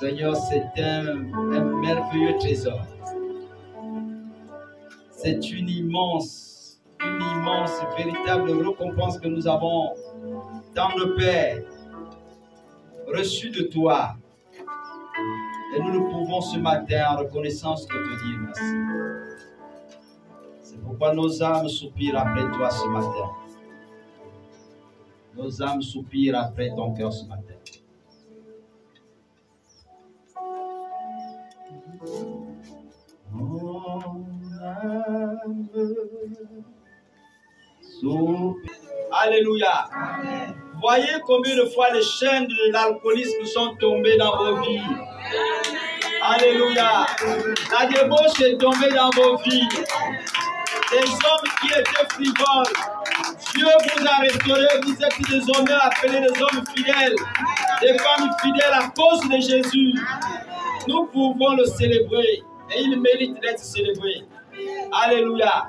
Seigneur, c'est un merveilleux trésor. C'est une immense, véritable récompense que nous avons dans le Père, reçue de toi. Et nous le pouvons ce matin en reconnaissance de te dire merci. C'est pourquoi nos âmes soupirent après toi ce matin. Nos âmes soupirent après ton cœur ce matin. Alléluia. Amen. Voyez combien de fois les chaînes de l'alcoolisme sont tombées dans vos vies. Alléluia. La débauche est tombée dans vos vies. Les hommes qui étaient frivoles, Dieu vous a restauré. Vous êtes désormais appelés des hommes fidèles, des femmes fidèles à cause de Jésus. Nous pouvons le célébrer et il mérite d'être célébré. Alléluia.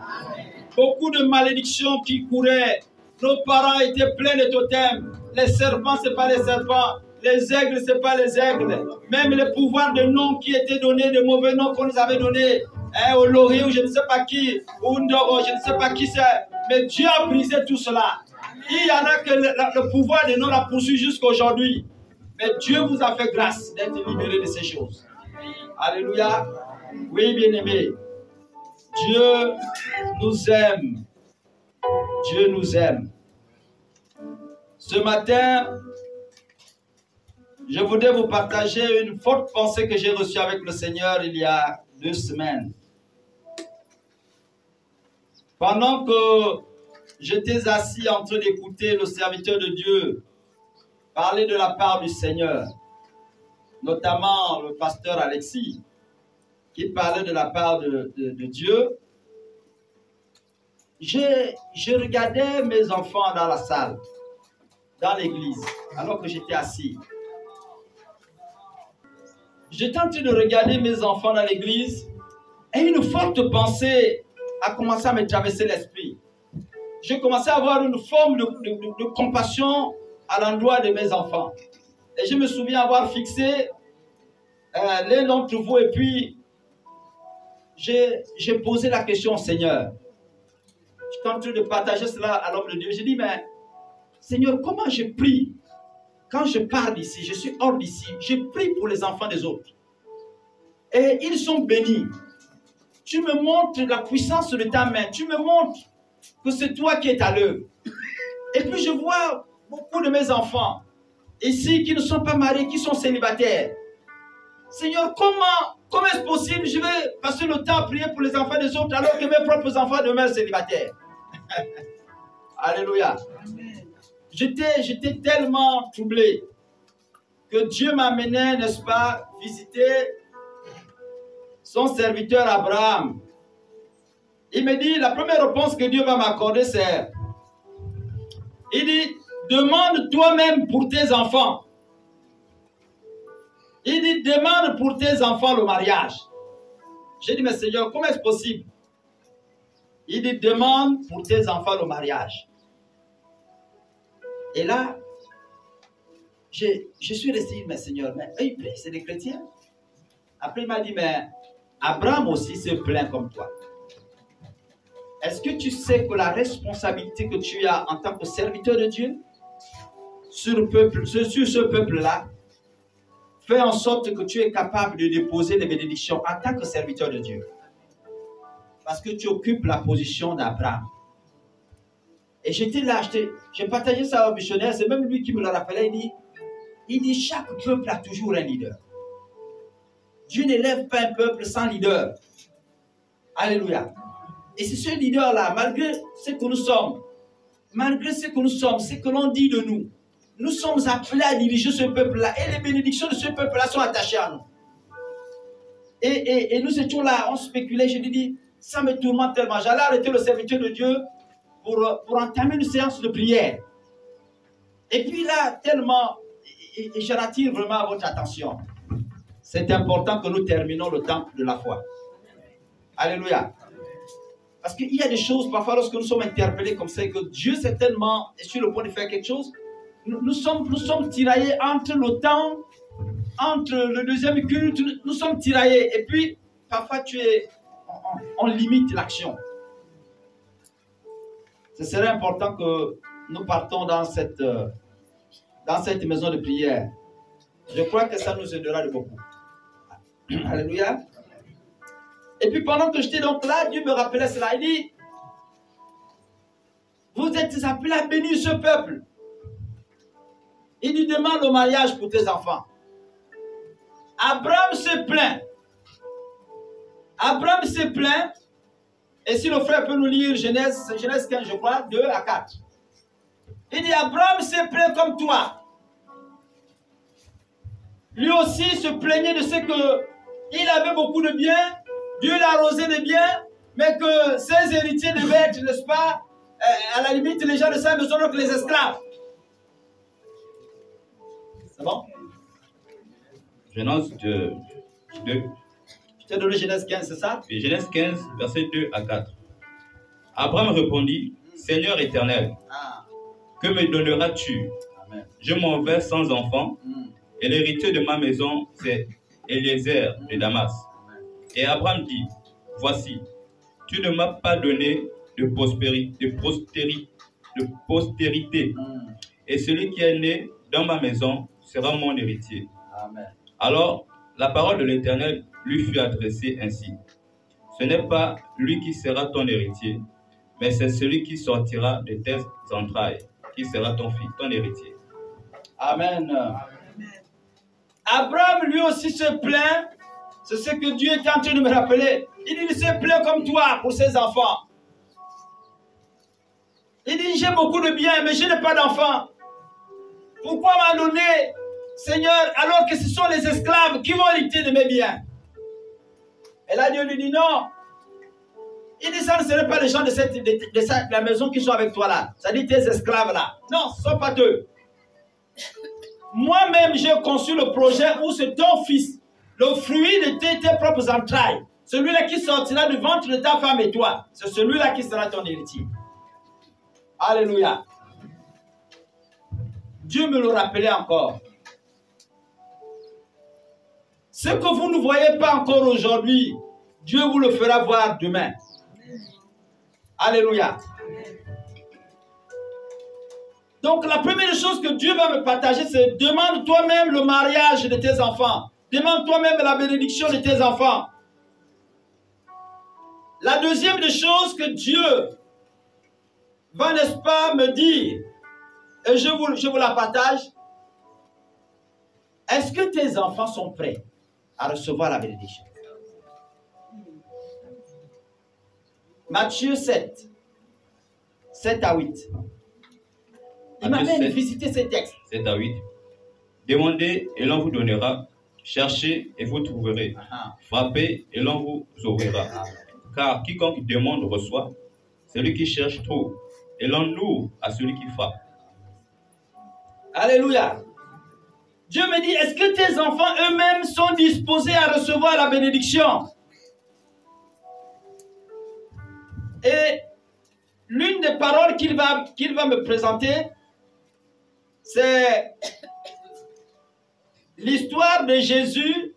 Beaucoup de malédictions qui couraient. Nos parents étaient pleins de totems. Les serpents, ce n'est pas les serpents. Les aigles, ce n'est pas les aigles. Même les pouvoirs de noms qui étaient donnés, de mauvais noms qu'on nous avait donnés. Au laurier ou je ne sais pas qui. Ou Ndoro, je ne sais pas qui c'est. Mais Dieu a brisé tout cela. Il y en a que le pouvoir de noms l'a poursuivi jusqu'à aujourd'hui. Mais Dieu vous a fait grâce d'être libéré de ces choses. Alléluia. Oui, bien-aimés. Dieu nous aime. Dieu nous aime. Ce matin, je voudrais vous partager une forte pensée que j'ai reçue avec le Seigneur il y a 2 semaines. Pendant que j'étais assis en train d'écouter le serviteur de Dieu parler de la part du Seigneur, notamment le pasteur Alexis, qui parlait de la part de Dieu, je regardais mes enfants dans la salle, dans l'église, alors que j'étais assis. J'étais en train de regarder mes enfants dans l'église et une forte pensée a commencé à me traverser l'esprit. J'ai commencé à avoir une forme de compassion à l'endroit de mes enfants. Et je me souviens avoir fixé l'un d'entre vous et puis j'ai posé la question au Seigneur. J'étais en train de partager cela à l'homme de Dieu. J'ai dit, mais Seigneur, comment je prie quand je pars d'ici, je suis hors d'ici, je prie pour les enfants des autres. Et ils sont bénis. Tu me montres la puissance de ta main. Tu me montres que c'est toi qui es à l'œuvre. Et puis je vois beaucoup de mes enfants ici qui ne sont pas mariés, qui sont célibataires. Seigneur, comment est-ce possible? Je vais passer le temps à prier pour les enfants des autres alors que mes propres enfants demeurent célibataires. Alléluia. J'étais tellement troublé que Dieu m'amenait, n'est-ce pas, visiter son serviteur Abraham. Il me dit, la première réponse que Dieu va m'accorder, c'est, il dit, demande toi-même pour tes enfants. Il dit, demande pour tes enfants le mariage. J'ai dit, mais Seigneur, comment est-ce possible? Il dit, demande pour tes enfants le mariage. Et là, je suis resté, mais Seigneur, mais eux, ils prient, c'est des chrétiens. Après, il m'a dit, mais Abraham aussi se plaint comme toi. Est-ce que tu sais que la responsabilité que tu as en tant que serviteur de Dieu sur ce peuple-là fait en sorte que tu es capable de déposer des bénédictions en tant que serviteur de Dieu? Parce que tu occupes la position d'Abraham. Et j'étais là, j'ai partagé ça au missionnaire, c'est même lui qui me l'a rappelé, il dit, chaque peuple a toujours un leader. Dieu n'élève pas un peuple sans leader. Alléluia. Et c'est ce leader-là, malgré ce que nous sommes, ce que l'on dit de nous, nous sommes appelés à diriger ce peuple-là et les bénédictions de ce peuple-là sont attachées à nous. Et nous étions là, on spéculait, je lui dis, ça me tourmente tellement. J'allais arrêter le serviteur de Dieu pour entamer une séance de prière. Et puis là, tellement, et je rattire vraiment à votre attention. C'est important que nous terminons le temps de la foi. Alléluia. Parce qu'il y a des choses, parfois, lorsque nous sommes interpellés comme ça, que Dieu certainement est sur le point de faire quelque chose, nous sommes tiraillés entre le temps entre le deuxième culte, nous sommes tiraillés. Et puis, parfois, on limite l'action. Ce serait important que nous partons dans cette maison de prière. Je crois que ça nous aidera de beaucoup. Alléluia. Et puis pendant que j'étais donc là, Dieu me rappelait cela. Il dit, vous êtes appelés à bénir ce peuple. Il lui demande le mariage pour tes enfants. Abraham se plaint. Abraham se plaint. Et si le frère peut nous lire Genèse 15, je crois, 2 à 4. Il dit, Abraham se plaint comme toi. Lui aussi se plaignait de ce qu'il avait beaucoup de biens, Dieu l'a arrosé de biens, mais que ses héritiers devaient être, n'est-ce pas, à la limite, les gens de sa maison, donc les esclaves. C'est bon? Genèse 2. Je t'ai donné Genèse 15, c'est ça? Oui, Genèse 15, versets 2 à 4. Abraham répondit, Seigneur éternel, que me donneras-tu? Je m'en vais sans enfant, et l'héritier de ma maison, c'est Eliezer de Damas. Et Abraham dit, voici, tu ne m'as pas donné de postérité, et celui qui est né dans ma maison sera mon héritier. Amen. Alors, la parole de l'Éternel lui fut adressée ainsi. Ce n'est pas lui qui sera ton héritier, mais c'est celui qui sortira de tes entrailles, qui sera ton fils, ton héritier. Amen. Abraham lui aussi se plaint. C'est ce que Dieu est en train de me rappeler. Il dit, se plaint comme toi pour ses enfants. Il dit, j'ai beaucoup de biens, mais je n'ai pas d'enfants. Pourquoi m'a donné, Seigneur, alors que ce sont les esclaves qui vont hériter de mes biens? Et là, Dieu lui dit, non. Il dit, ça ne serait pas les gens de la maison qui sont avec toi là. Ça dit tes esclaves là. Non, ce ne sont pas eux. Moi-même, j'ai conçu le projet où c'est ton fils, le fruit de tes propres entrailles. Celui-là qui sortira du ventre de ta femme et toi. C'est celui-là qui sera ton héritier. Alléluia. Dieu me le rappelait encore. Ce que vous ne voyez pas encore aujourd'hui, Dieu vous le fera voir demain. Alléluia. Donc la première chose que Dieu va me partager, c'est demande toi-même le mariage de tes enfants. Demande toi-même la bénédiction de tes enfants. La deuxième des choses que Dieu va, n'est-ce pas, me dire, et je vous la partage, est-ce que tes enfants sont prêts à recevoir la bénédiction? Matthieu 7, 7 à 8. Il m'amène visiter ces textes. 7 à 8. Demandez et l'on vous donnera. Cherchez et vous trouverez. Frappez et l'on vous ouvrira. Car quiconque demande reçoit. Celui qui cherche trouve. Et l'on ouvre à celui qui frappe. Alléluia. Dieu me dit, est-ce que tes enfants eux-mêmes sont disposés à recevoir la bénédiction? Et l'une des paroles qu'il va me présenter, c'est l'histoire de Jésus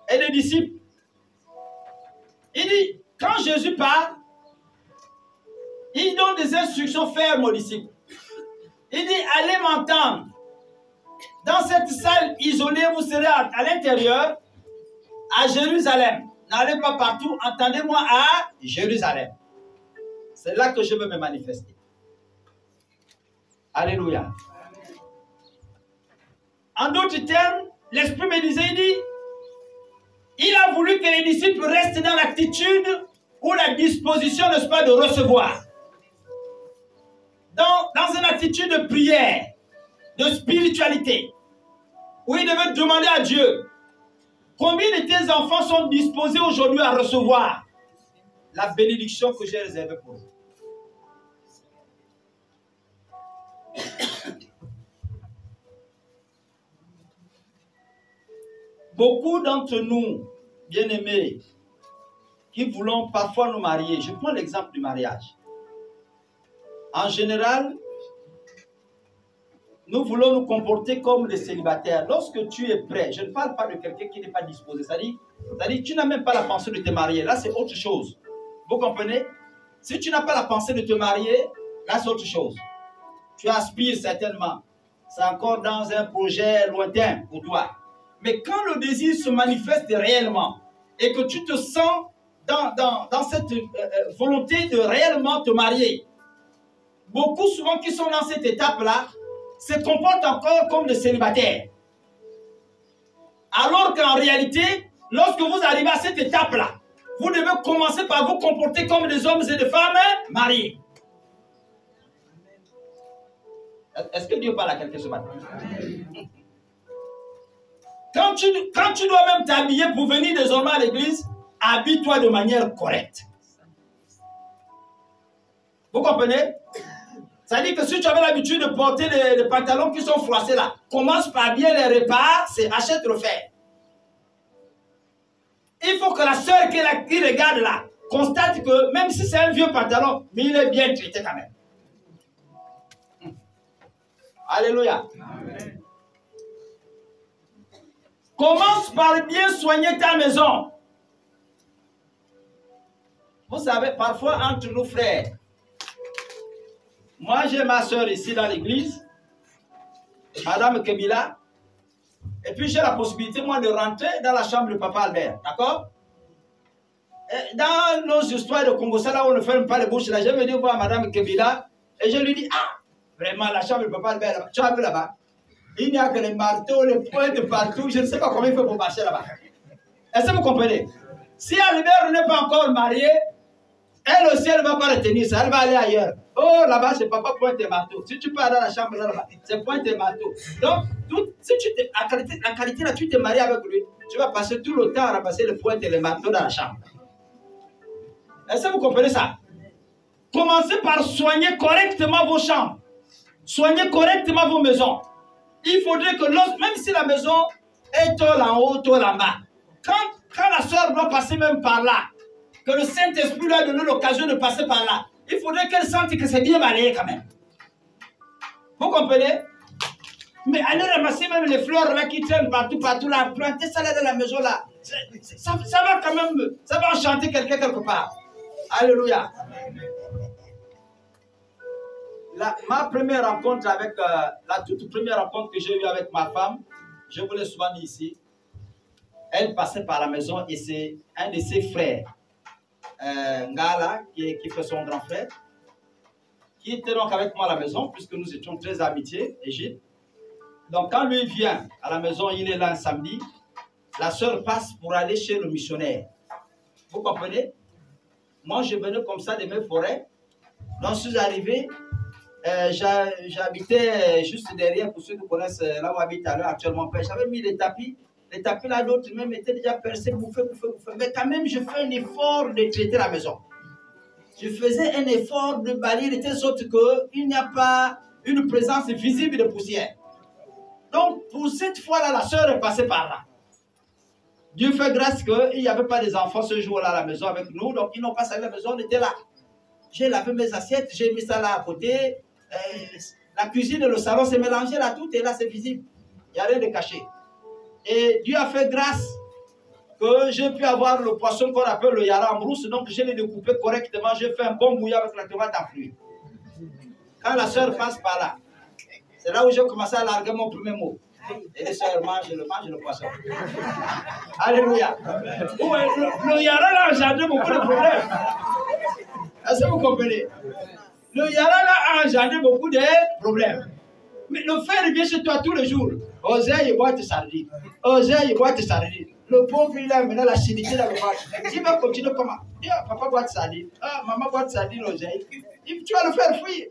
et des disciples. Il dit, quand Jésus parle, il donne des instructions fermes aux disciples. Il dit, allez m'entendre. Dans cette salle isolée, vous serez à l'intérieur, à Jérusalem. N'allez pas partout, entendez-moi à Jérusalem. C'est là que je veux me manifester. Alléluia. En d'autres termes, l'Esprit me disait, il dit, il a voulu que les disciples restent dans l'attitude ou la disposition, n'est-ce pas, de recevoir. Dans une attitude de prière, de spiritualité, où ils devaient demander à Dieu, combien de tes enfants sont disposés aujourd'hui à recevoir la bénédiction que j'ai réservée pour eux? Beaucoup d'entre nous, bien-aimés, qui voulons parfois nous marier, je prends l'exemple du mariage. En général, nous voulons nous comporter comme des célibataires. Lorsque tu es prêt, je ne parle pas de quelqu'un qui n'est pas disposé. C'est-à-dire, tu n'as même pas la pensée de te marier. Là, c'est autre chose. Vous comprenez? Si tu n'as pas la pensée de te marier, là, c'est autre chose. Tu aspires certainement. C'est encore dans un projet lointain pour toi. Mais quand le désir se manifeste réellement et que tu te sens dans cette volonté de réellement te marier, beaucoup souvent qui sont dans cette étape-là se comportent encore comme des célibataires. Alors qu'en réalité, lorsque vous arrivez à cette étape-là, vous devez commencer par vous comporter comme des hommes et des femmes mariés. Est-ce que Dieu parle à quelqu'un ce matin? Quand tu dois même t'habiller pour venir désormais à l'église, habille-toi de manière correcte. Vous comprenez? C'est-à-dire que si tu avais l'habitude de porter les pantalons qui sont froissés là, commence par bien les réparer, achète le fer. Il faut que la sœur qui regarde là constate que même si c'est un vieux pantalon, mais il est bien traité quand même. Alléluia. Amen. Commence par bien soigner ta maison. Vous savez, parfois entre nos frères, moi j'ai ma soeur ici dans l'église, Madame Kebila, et puis j'ai la possibilité moi de rentrer dans la chambre de Papa Albert, d'accord? Dans nos histoires de Congo, là où on ne ferme pas les bouches, là, je vais venir voir Madame Kebila, et je lui dis, ah, vraiment la chambre de Papa Albert, tu as vu là-bas? Il n'y a que les marteaux, les pointes partout, je ne sais pas comment il fait pour marcher là-bas. Est-ce que vous comprenez? Si Albert n'est pas encore marié, elle aussi, elle ne va pas retenir ça, elle va aller ailleurs. Oh, là-bas, c'est papa pointe et marteau. Si tu pars dans la chambre là-bas, c'est pointe et marteau. Donc, si tu en qualité là, tu t'es marié avec lui, tu vas passer tout le temps à ramasser les pointes et les marteaux dans la chambre. Est-ce que vous comprenez ça? Commencez par soigner correctement vos chambres. Soignez correctement vos maisons. Il faudrait que, même si la maison est tôle en haut, tôle en bas, quand la soeur doit passer même par là, que le Saint-Esprit lui a donné l'occasion de passer par là, il faudrait qu'elle sente que c'est bien balayé quand même. Vous comprenez? Mais allez ramasser même les fleurs là qui traînent partout là, planter ça là dans la maison là, ça va quand même, ça va enchanter quelqu'un quelque part. Alléluia. Ma première rencontre avec, la toute première rencontre que j'ai eue avec ma femme, je vous l'ai souvent dit ici, elle passait par la maison et c'est un de ses frères, Ngala, qui fait son grand frère, qui était donc avec moi à la maison, puisque nous étions très amitiés, Égypte. Donc quand lui vient à la maison, il est là un samedi, la sœur passe pour aller chez le missionnaire. Vous comprenez? Moi, je venais comme ça de mes forêts, donc je suis arrivé. J'habitais juste derrière, pour ceux qui connaissent là où j'habite actuellement. J'avais mis les tapis là, d'autres même étaient déjà percés, bouffés. Mais quand même, je fais un effort de traiter la maison. Je faisais un effort de balayer de telle sorte qu'il n'y a pas une présence visible de poussière. Donc, pour cette fois-là, la sœur est passée par là. Dieu fait grâce qu'il n'y avait pas des enfants ce jour-là à la maison avec nous, donc ils n'ont pas sali la maison, on était là. J'ai lavé mes assiettes, j'ai mis ça là à côté. La cuisine et le salon s'est mélangé là, tout est là, c'est visible. Il n'y a rien de caché. Et Dieu a fait grâce que j'ai pu avoir le poisson qu'on appelle le yara en brousse, donc je l'ai découpé correctement, j'ai fait un bon bouillon avec la tomate en fruits. Quand la sœur passe par là, c'est là où j'ai commencé à larguer mon premier mot. Et les sœurs mangent le poisson. Alléluia. Le yara là a engendré beaucoup de problèmes. Est-ce que vous comprenez? Le yara là a engendré beaucoup de problèmes. Mais le frère vient chez toi tous les jours. Osez, il boit tes sardines. Osez, il boit tes sardines. Le pauvre, il a maintenant la chimité dans le ventre. Tu vas continuer comment? Papa boit tes sardines. Ah, maman boit tes sardines, Osez. Tu vas le faire fuir.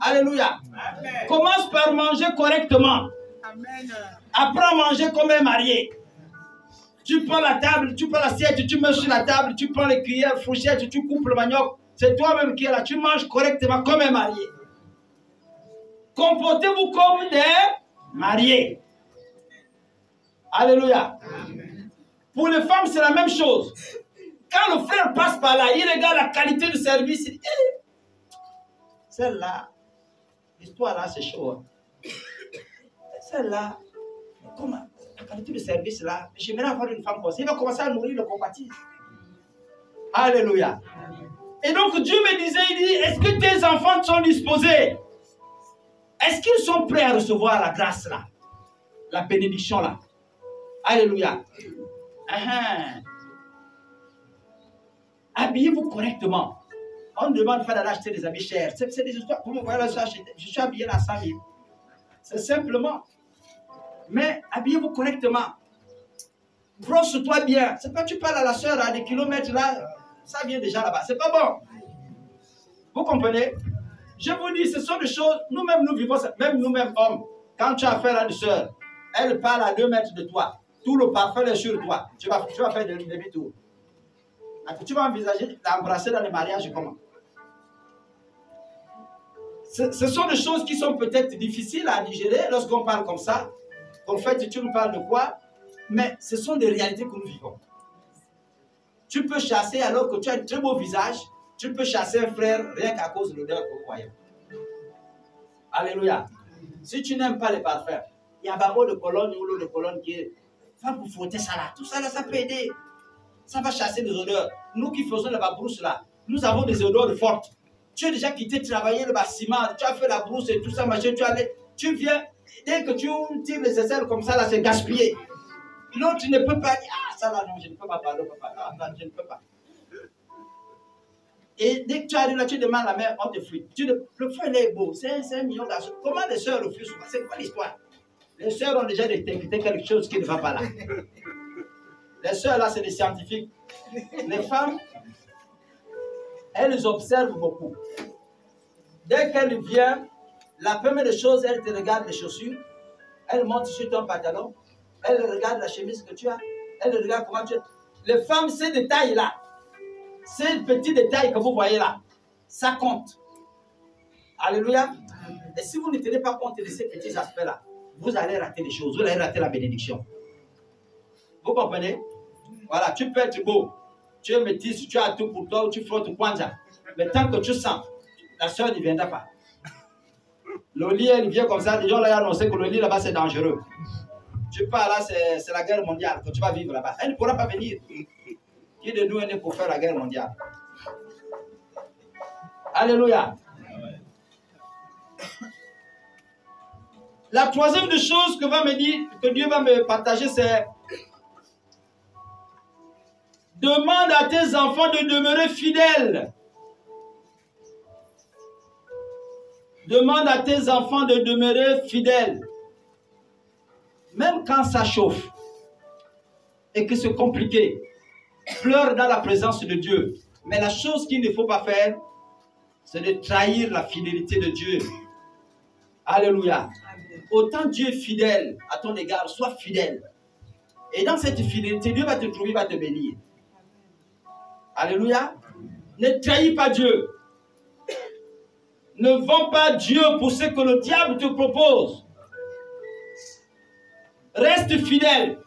Alléluia. Amen. Commence par manger correctement. Amen. Apprends à manger comme un marié. Tu prends la table, tu prends l'assiette, tu mets sur la table, tu prends les cuillères, fourchettes, tu coupes le manioc. C'est toi-même qui es là. Tu manges correctement comme un marié. Comportez-vous comme des mariés. Alléluia. Amen. Pour les femmes, c'est la même chose. Quand le frère passe par là, il regarde la qualité du service. Il dit, celle-là, l'histoire là, c'est chaud. Celle-là, comment la qualité de service là, j'aimerais avoir une femme comme ça. Il va commencer à nourrir le compatissement. Alléluia. Et donc Dieu me disait, il dit, est-ce que tes enfants sont disposés? Est-ce qu'ils sont prêts à recevoir la grâce là? La bénédiction là? Alléluia. Habillez-vous correctement. On demande pas d'aller acheter des habits chers. C'est des histoires. Vous me voyez là, je suis habillé à 100 000. C'est simplement. Mais habillez-vous correctement. Brosse-toi bien. C'est pas tu parles à la soeur à des kilomètres là. Ça vient déjà là-bas. C'est pas bon. Vous comprenez? Je vous dis, ce sont des choses. Nous-mêmes, nous vivons ça. Même nous-mêmes, hommes. Quand tu as affaire à une soeur, elle parle à 2 mètres de toi. Tout le parfum est sur toi. Tu vas faire des demi-tours. Tu vas envisager d'embrasser dans les mariages comment? Ce sont des choses qui sont peut-être difficiles à digérer lorsqu'on parle comme ça. En fait, tu nous parles de quoi? Mais ce sont des réalités que nous vivons. Tu peux chasser alors que tu as un très beau visage. Tu peux chasser un frère rien qu'à cause de l'odeur que vous voyez. Alléluia. Si tu n'aimes pas les parfums, il y a barreau de colonne ou l'eau de colonne qui est... Va pour frotter ça là. Tout ça là, ça peut aider. Ça va chasser des odeurs. Nous qui faisons la brousse là, nous avons des odeurs fortes. Tu as déjà quitté travailler le bâtiment, tu as fait la brousse et tout ça, machin, tu viens, dès que tu tires les aisselles comme ça là, c'est gaspillé. L'autre ne peut pas dire, ah ça là, non, je ne peux pas parler, je ne peux pas. Et dès que tu arrives là, tu demandes la mère, on te fuit. Le frère est beau, c'est un million d'argent. Comment les sœurs refusent souvent? C'est quoi l'histoire? Les sœurs ont déjà détecté quelque chose qui ne va pas là. Les sœurs là, c'est des scientifiques. Les femmes, elles observent beaucoup. Dès qu'elle vient, la première chose, elle te regarde les chaussures, elle monte sur ton pantalon, elle regarde la chemise que tu as, elle regarde comment tu es. Les femmes, ces détails-là, ces petits détails que vous voyez là, ça compte. Alléluia. Et si vous ne tenez pas compte de ces petits aspects-là, vous allez rater les choses, vous allez rater la bénédiction. Vous comprenez? Voilà, tu peux être beau, tu es métisse, tu as tout pour toi, ou tu frottes Kwanzaa. Mais tant que tu sens, la soeur ne viendra pas. Le lit, elle vient comme ça, les gens là ont annoncé que le lit là-bas c'est dangereux. Tu pars là, c'est la guerre mondiale, que tu vas vivre là-bas. Elle ne pourra pas venir. Qui de nous est né pour faire la guerre mondiale? Alléluia. La troisième des choses que Dieu va me partager, c'est demande à tes enfants de demeurer fidèles. Demande à tes enfants de demeurer fidèles. Même quand ça chauffe et que c'est compliqué, pleure dans la présence de Dieu. Mais la chose qu'il ne faut pas faire, c'est de trahir la fidélité de Dieu. Alléluia. Autant Dieu est fidèle à ton égard, sois fidèle. Et dans cette fidélité, Dieu va te trouver, va te bénir. Alléluia. Ne trahis pas Dieu. Ne vends pas Dieu pour ce que le diable te propose. Reste fidèle.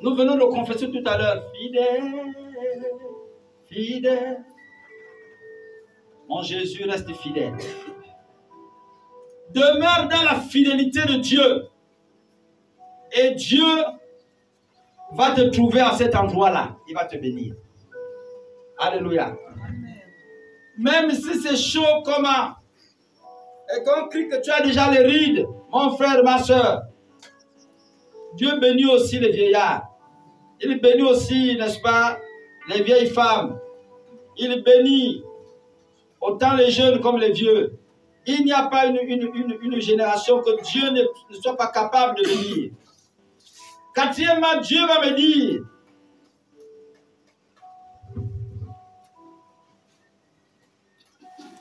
Nous venons de confesser tout à l'heure. Fidèle, fidèle. Mon Jésus, reste fidèle. Demeure dans la fidélité de Dieu. Et Dieu va te trouver à cet endroit-là. Il va te bénir. Alléluia. Même si c'est chaud comment, et qu'on crie que tu as déjà les rides, mon frère, ma soeur, Dieu bénit aussi les vieillards. Il bénit aussi, n'est-ce pas, les vieilles femmes. Il bénit autant les jeunes comme les vieux. Il n'y a pas une génération que Dieu ne soit pas capable de bénir. Quatrièmement, Dieu va me dire,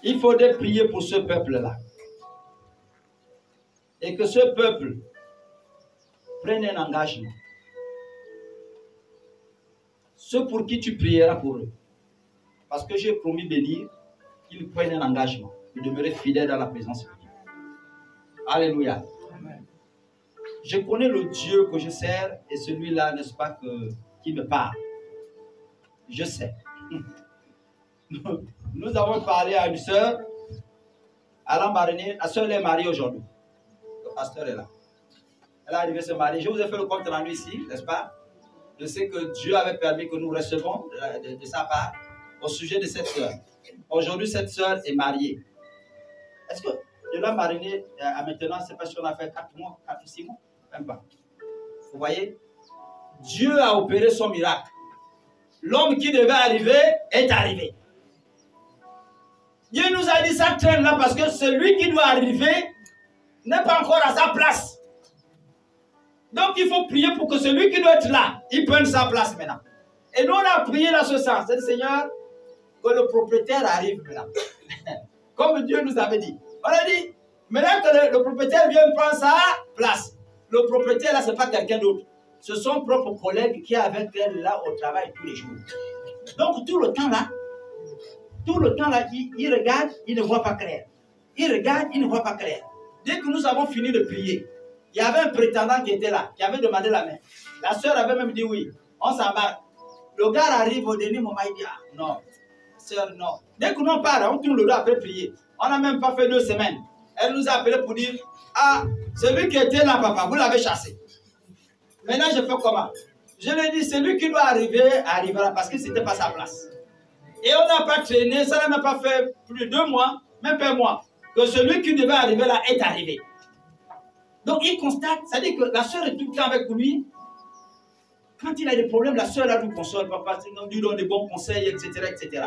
il faudrait prier pour ce peuple-là. Et que ce peuple prenne un engagement. Ceux pour qui tu prieras pour eux. Parce que j'ai promis bénir, qu'ils prennent un engagement. De demeurer fidèles dans la présence de Dieu. Alléluia. Amen. Je connais le Dieu que je sers et celui-là, n'est-ce pas, qui me parle. Je sais. Nous avons parlé à une sœur Alain Mariné, la soeur est mariée aujourd'hui. Le pasteur est là. Elle est arrivée se marier. Je vous ai fait le compte rendu ici, n'est-ce pas? Je sais que Dieu avait permis que nous recevons de sa part au sujet de cette soeur. Aujourd'hui, cette soeur est mariée. Est-ce que de la marinée à maintenant, c'est pas si on a fait 4 mois, 4 ou 6 mois? Même pas. Vous voyez? Dieu a opéré son miracle. L'homme qui devait arriver est arrivé. Dieu nous a dit ça traîne là parce que celui qui doit arriver n'est pas encore à sa place. Donc il faut prier pour que celui qui doit être là, il prenne sa place maintenant. Et nous on a prié dans ce sens. C'est Seigneur, que le propriétaire arrive maintenant. Comme Dieu nous avait dit. On a dit, maintenant que le propriétaire vient prendre sa place. Le propriétaire là, ce n'est pas quelqu'un d'autre. Ce sont ses propres collègues qui sont avec elle là au travail tous les jours. Donc tout le temps là, il regarde, il ne voit pas clair. Il regarde, il ne voit pas clair. Dès que nous avons fini de prier, il y avait un prétendant qui était là, qui avait demandé la main. La sœur avait même dit oui, on s'embarque. Le gars arrive au dernier moment, il dit ah non, sœur non. Dès que nous parle, on tourne le dos après prier. On n'a même pas fait 2 semaines. Elle nous a appelé pour dire ah, celui qui était là, papa, vous l'avez chassé. Maintenant, je fais comment? Je lui ai dit, celui qui doit arriver, arrivera parce que ce n'était pas sa place. Et on n'a pas traîné, ça n'a même pas fait plus de 2 mois, même pas un mois, que celui qui devait arriver là est arrivé. Donc il constate, ça dit que la soeur est tout le temps avec lui. Quand il a des problèmes, la soeur là nous console, papa, nous lui donne des bons conseils, etc. etc.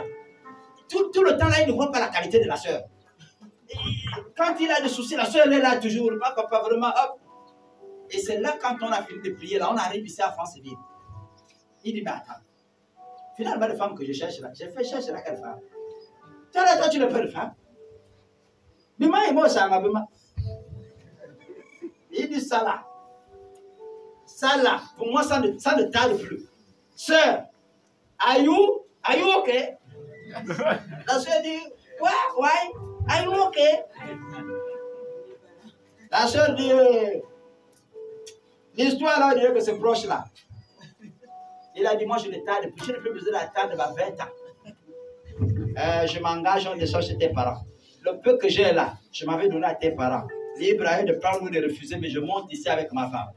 Tout le temps là, il ne voit pas la qualité de la soeur. Quand il a des soucis, la soeur est là toujours, papa, vraiment, hop. Et c'est là, quand on a fini de prier, là, on arrive ici à France-Ville. Il dit, mais attends, finalement, les femmes que je cherche là, j'ai fait chercher là quelle femme? Toi, tu n'es pas de femme. Bima et moi, ça m'a Bima. Il dit, ça là, pour moi, ça ne tarde plus. Sœur, are you okay? La sœur dit, why? Are you okay? La sœur dit, l'histoire là, on dirait que c'est proche là. Il a dit, moi je ne tarde plus, je n'ai plus besoin d'attendre 20 ans. Je m'engage en échange chez tes parents. Le peu que j'ai là, je m'avais donné à tes parents. Libre à eux de prendre ou de refuser, mais je monte ici avec ma femme.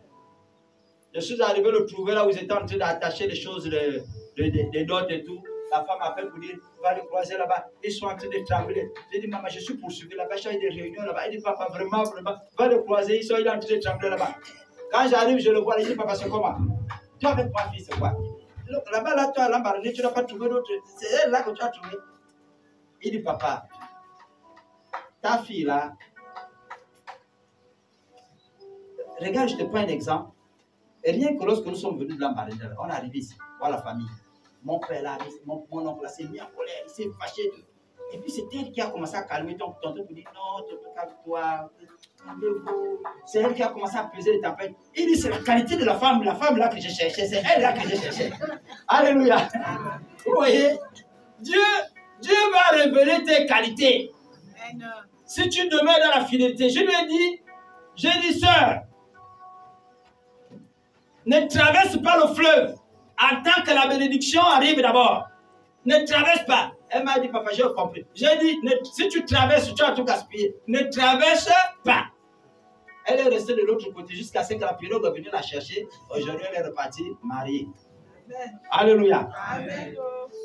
Je suis arrivé le trouver là où ils étaient en train d'attacher les choses, des dots et tout. La femme m'appelle pour dire, va le croiser là-bas. Ils sont en train de trembler. J'ai dit, maman, je suis poursuivi là-bas, j'ai des réunions là-bas. Il dit, papa, vraiment, va le croiser, ils sont en train de trembler là-bas. Quand j'arrive, je le vois, il dit, papa, c'est comment? Toi avec ma fille, c'est quoi? Là-bas, là, toi, là, tu n'as pas trouvé d'autre. C'est elle là que tu as trouvé. Il dit, papa, ta fille là, regarde, je te prends un exemple. Et rien que lorsque nous sommes venus de l'Ambarénie, on est arrivé ici, voilà la famille. Mon père là, mon oncle s'est mis en colère, il s'est fâché. Et puis c'est elle qui a commencé à calmer ton tonton pour dire non, calme-toi, calmez-vous. C'est elle qui a commencé à peser les tempêtes. Il dit c'est la qualité de la femme là que je cherchais, c'est elle là que je cherchais. Alléluia. Vous voyez, Dieu va révéler tes qualités. Si tu demeures dans la fidélité, je lui ai dit, j'ai dit sœur, ne traverse pas le fleuve. Attends que la bénédiction arrive d'abord. Ne traverse pas. Elle m'a dit, papa, j'ai compris. J'ai dit, si tu traverses, tu vas tout gaspiller. Ne traverse pas. Elle est restée de l'autre côté jusqu'à ce que la pirogue est venue la chercher. Aujourd'hui, elle est repartie mariée. Amen. Alléluia. Amen.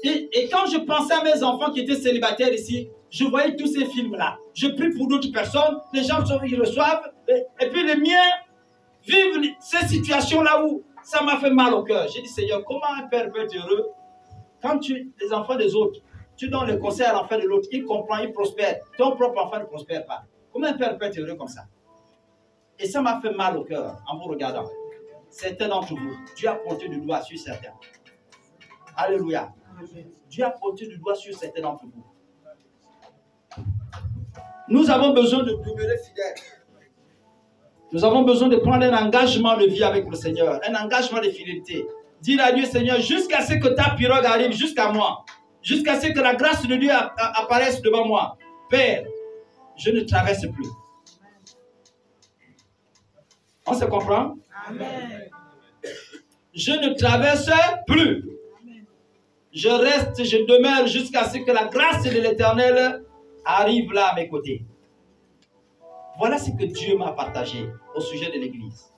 Et quand je pensais à mes enfants qui étaient célibataires ici, je voyais tous ces films-là. Je prie pour d'autres personnes. Les gens ils reçoivent. Et puis les miens vivent ces situations-là où ça m'a fait mal au cœur. J'ai dit, Seigneur, comment un père peut être heureux quand les enfants des autres, tu donnes le conseil à l'enfant de l'autre, il comprend, il prospère. Ton propre enfant ne prospère pas. Comment un père peut être heureux comme ça? Et ça m'a fait mal au cœur en vous regardant. Certains d'entre vous, Dieu a pointé du doigt sur certains. Alléluia. Dieu a pointé du doigt sur certains d'entre vous. Nous avons besoin de demeurer fidèles. Nous avons besoin de prendre un engagement de vie avec le Seigneur, un engagement de fidélité. Dire à Dieu, Seigneur, jusqu'à ce que ta pirogue arrive jusqu'à moi, jusqu'à ce que la grâce de Dieu apparaisse devant moi. Père, je ne traverse plus. On se comprend? Amen. Je ne traverse plus. Amen. Je reste, je demeure jusqu'à ce que la grâce de l'Éternel arrive là à mes côtés. Voilà ce que Dieu m'a partagé au sujet de l'Église.